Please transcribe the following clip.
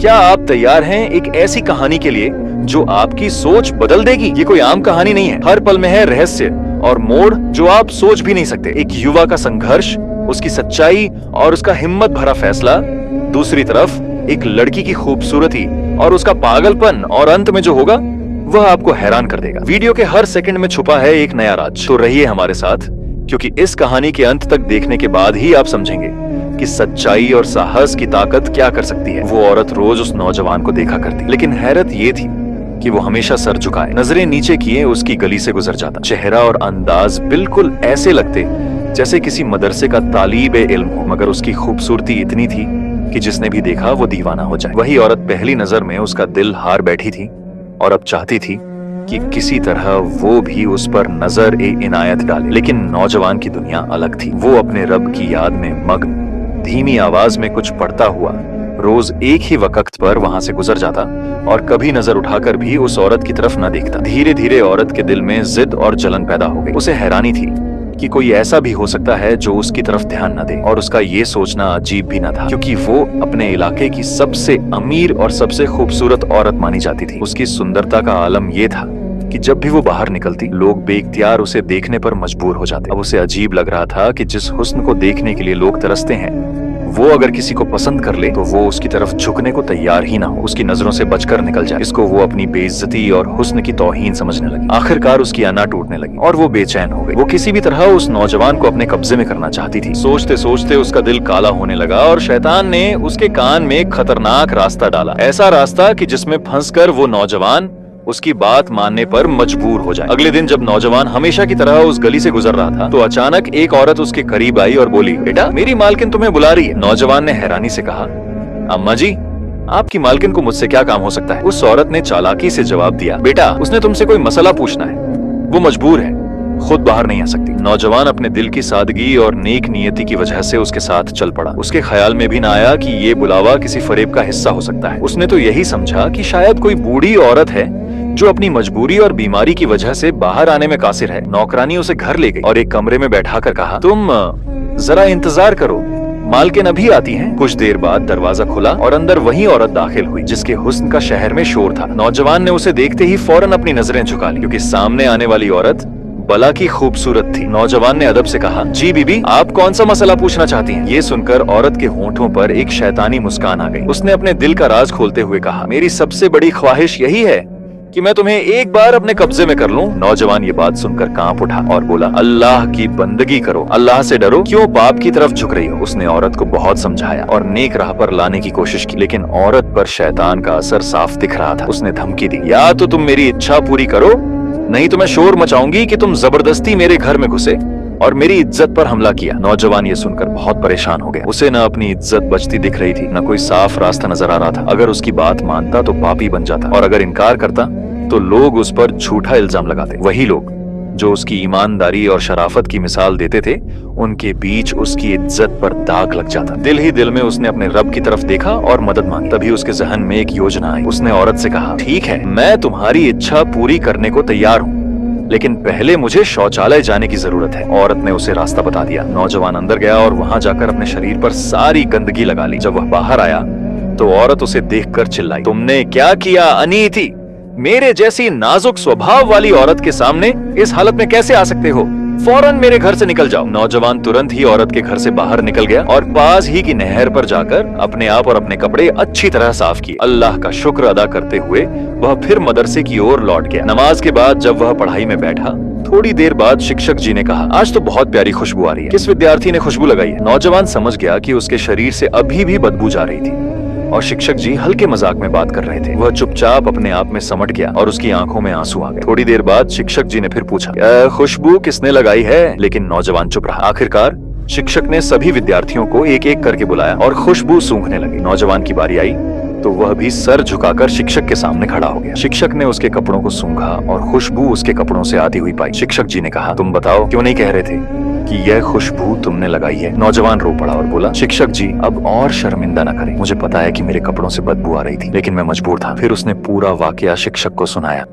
क्या आप तैयार हैं एक ऐसी कहानी के लिए जो आपकी सोच बदल देगी? ये कोई आम कहानी नहीं है। हर पल में है रहस्य और मोड़ जो आप सोच भी नहीं सकते। एक युवा का संघर्ष, उसकी सच्चाई और उसका हिम्मत भरा फैसला। दूसरी तरफ एक लड़की की खूबसूरती और उसका पागलपन, और अंत में जो होगा वह आपको हैरान कर देगा। वीडियो के हर सेकंड में छुपा है एक नया राज। तो रहिए हमारे साथ, क्योंकि इस कहानी के अंत तक देखने के बाद ही आप समझेंगे कि सच्चाई और साहस की ताकत क्या कर सकती है। वो औरत रोज उस नौजवान को देखा करती, लेकिन हैरत ये थी कि वो हमेशा सर झुकाए, नजरें नीचे किए उसकी गली से गुजर जाता। चेहरा और अंदाज बिल्कुल ऐसे लगते जैसे किसी मदरसे का तालीबे इल्म हो, मगर उसकी खूबसूरती इतनी थी कि जिसने भी देखा वो दीवाना हो जाए। वही औरत पहली नजर में उसका दिल हार बैठी थी और अब चाहती थी कि किसी तरह वो भी उस पर नजर ए इनायत डाले। लेकिन नौजवान की दुनिया अलग थी। वो अपने रब की याद में मग्न, धीमी आवाज में कुछ पढ़ता हुआ रोज एक ही वक्त पर वहां से गुजर जाता और कभी नजर उठाकर भी उस औरत की तरफ न देखता। धीरे धीरे औरत के दिल में जिद और जलन पैदा हो गई। उसे हैरानी थी कि कोई ऐसा भी हो सकता है जो उसकी तरफ ध्यान न दे, और उसका ये सोचना अजीब भी न था, क्योंकि वो अपने इलाके की सबसे अमीर और सबसे खूबसूरत औरत मानी जाती थी। उसकी सुंदरता का आलम ये था कि जब भी वो बाहर निकलती, लोग बेइख्तियार उसे देखने पर मजबूर हो जाते। अब उसे अजीब लग रहा था कि जिस हुस्न को देखने के लिए लोग तरसते हैं, वो अगर किसी को पसंद कर ले तो वो उसकी तरफ झुकने को तैयार ही ना हो, उसकी नजरों से बचकर निकल जाए। इसको वो अपनी बेइज्जती और हुस्न की तौहीन समझने लगी। आखिरकार उसकी अना टूटने लगी और वो बेचैन हो गई। वो किसी भी तरह उस नौजवान को अपने कब्जे में करना चाहती थी। सोचते सोचते उसका दिल काला होने लगा और शैतान ने उसके कान में एक खतरनाक रास्ता डाला। ऐसा रास्ता कि जिसमें फंसकर वो नौजवान उसकी बात मानने पर मजबूर हो जाए। अगले दिन जब नौजवान हमेशा की तरह उस गली से गुजर रहा था, तो अचानक एक औरत उसके करीब आई और बोली, बेटा, मेरी मालकिन तुम्हें बुला रही है। नौजवान ने हैरानी से कहा, अम्मा जी, आपकी मालकिन को मुझसे क्या काम हो सकता है? उस औरत ने चालाकी से जवाब दिया, बेटा, उसने तुमसे कोई मसला पूछना है, वो मजबूर है, खुद बाहर नहीं आ सकती। नौजवान अपने दिल की सादगी और नेक नियति की वजह से उसके साथ चल पड़ा। उसके ख्याल में भी न आया कि ये बुलावा किसी फरेब का हिस्सा हो सकता है। उसने तो यही समझा कि शायद कोई बूढ़ी औरत है जो अपनी मजबूरी और बीमारी की वजह से बाहर आने में कासिर है। नौकरानी उसे घर ले गई और एक कमरे में बैठाकर कहा, तुम जरा इंतजार करो, मालकिन अभी आती हैं। कुछ देर बाद दरवाजा खुला और अंदर वही औरत दाखिल हुई जिसके हुस्न का शहर में शोर था। नौजवान ने उसे देखते ही फौरन अपनी नजरें झुका ली, क्योंकि सामने आने वाली औरत बला की खूबसूरत थी। नौजवान ने अदब से कहा, जी बीबी, आप कौन सा मसला पूछना चाहती हैं? ये सुनकर औरत के होंठों पर एक शैतानी मुस्कान आ गई। उसने अपने दिल का राज खोलते हुए कहा, मेरी सबसे बड़ी ख्वाहिश यही है कि मैं तुम्हें एक बार अपने कब्जे में कर लूं। नौजवान ये बात सुनकर कांप उठा और बोला, अल्लाह की बंदगी करो, अल्लाह से डरो, क्यों बाप की तरफ झुक रही हो? उसने औरत को बहुत समझाया और नेक राह पर लाने की कोशिश की, लेकिन औरत पर शैतान का असर साफ दिख रहा था। उसने धमकी दी, या तो तुम मेरी इच्छा पूरी करो, नहीं तो मैं शोर मचाऊंगी कि तुम जबरदस्ती मेरे घर में घुसे और मेरी इज्जत पर हमला किया। नौजवान ये सुनकर बहुत परेशान हो गया। उसे न अपनी इज्जत बचती दिख रही थी, न कोई साफ रास्ता नजर आ रहा था। अगर उसकी बात मानता तो पापी बन जाता, और अगर इनकार करता तो लोग उस पर झूठा इल्जाम लगाते। वही लोग जो उसकी ईमानदारी और शराफत की मिसाल देते थे, उनके बीच उसकी इज्जत पर दाग लग जाता। दिल ही दिल में उसने अपने रब की तरफ देखा और मदद मांगी। तभी उसके जहन में एक योजना आई। उसने औरत से कहा, ठीक है, मैं तुम्हारी इच्छा पूरी करने को तैयार हूँ, लेकिन पहले मुझे शौचालय जाने की जरूरत है। औरत ने उसे रास्ता बता दिया। नौजवान अंदर गया और वहां जाकर अपने शरीर पर सारी गंदगी लगा ली। जब वह बाहर आया तो औरत उसे देखकर चिल्लाई, तुमने क्या किया अनीति? मेरे जैसी नाजुक स्वभाव वाली औरत के सामने इस हालत में कैसे आ सकते हो? फौरन मेरे घर से निकल जाओ। नौजवान तुरंत ही औरत के घर से बाहर निकल गया और पास ही की नहर पर जाकर अपने आप और अपने कपड़े अच्छी तरह साफ किए। अल्लाह का शुक्र अदा करते हुए वह फिर मदरसे की ओर लौट गया। नमाज के बाद जब वह पढ़ाई में बैठा, थोड़ी देर बाद शिक्षक जी ने कहा, आज तो बहुत प्यारी खुशबू आ रही है, किस विद्यार्थी ने खुशबू लगाई है? नौजवान समझ गया कि उसके शरीर से अभी भी बदबू जा रही थी और शिक्षक जी हल्के मजाक में बात कर रहे थे। वह चुपचाप अपने आप में समट गया और उसकी आंखों में आंसू आ गए। थोड़ी देर बाद शिक्षक जी ने फिर पूछा, खुशबू किसने लगाई है? लेकिन नौजवान चुप रहा। आखिरकार शिक्षक ने सभी विद्यार्थियों को एक एक करके बुलाया और खुशबू सूंघने लगी। नौजवान की बारी आई तो वह भी सर झुकाकर शिक्षक के सामने खड़ा हो गया। शिक्षक ने उसके कपड़ों को सूंघा और खुशबू उसके कपड़ों से आती हुई पाई। शिक्षक जी ने कहा, तुम बताओ, क्यों नहीं कह रहे थे कि यह खुशबू तुमने लगाई है? नौजवान रो पड़ा और बोला, शिक्षक जी, अब और शर्मिंदा न करें, मुझे पता है कि मेरे कपड़ों से बदबू आ रही थी, लेकिन मैं मजबूर था। फिर उसने पूरा वाकया शिक्षक को सुनाया।